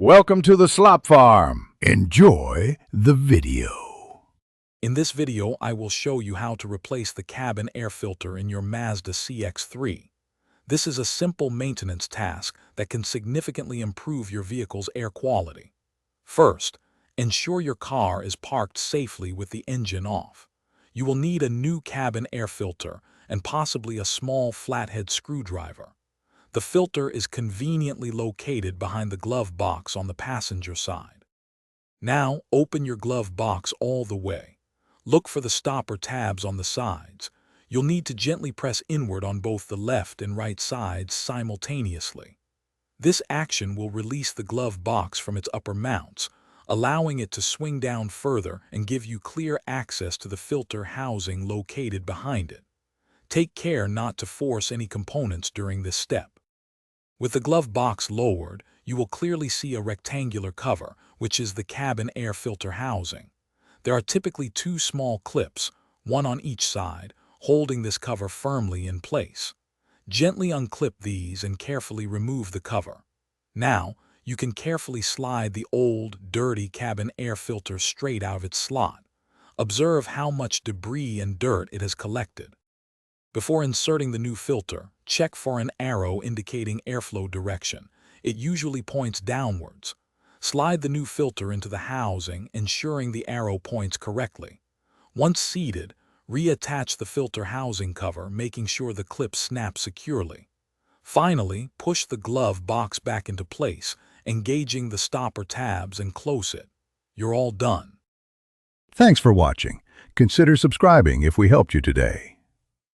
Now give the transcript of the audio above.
Welcome to the Slop Farm. Enjoy the video. In this video, I will show you how to replace the cabin air filter in your Mazda CX-3. This is a simple maintenance task that can significantly improve your vehicle's air quality. First, ensure your car is parked safely with the engine off. You will need a new cabin air filter and possibly a small flathead screwdriver. The filter is conveniently located behind the glove box on the passenger side. Now, open your glove box all the way. Look for the stopper tabs on the sides. You'll need to gently press inward on both the left and right sides simultaneously. This action will release the glove box from its upper mounts, allowing it to swing down further and give you clear access to the filter housing located behind it. Take care not to force any components during this step. With the glove box lowered, you will clearly see a rectangular cover, which is the cabin air filter housing. There are typically two small clips, one on each side, holding this cover firmly in place. Gently unclip these and carefully remove the cover. Now, you can carefully slide the old, dirty cabin air filter straight out of its slot. Observe how much debris and dirt it has collected. Before inserting the new filter, check for an arrow indicating airflow direction. It usually points downwards. Slide the new filter into the housing, ensuring the arrow points correctly. Once seated, reattach the filter housing cover, making sure the clip snaps securely. Finally, push the glove box back into place, engaging the stopper tabs and close it. You're all done. Thanks for watching. Consider subscribing if we helped you today.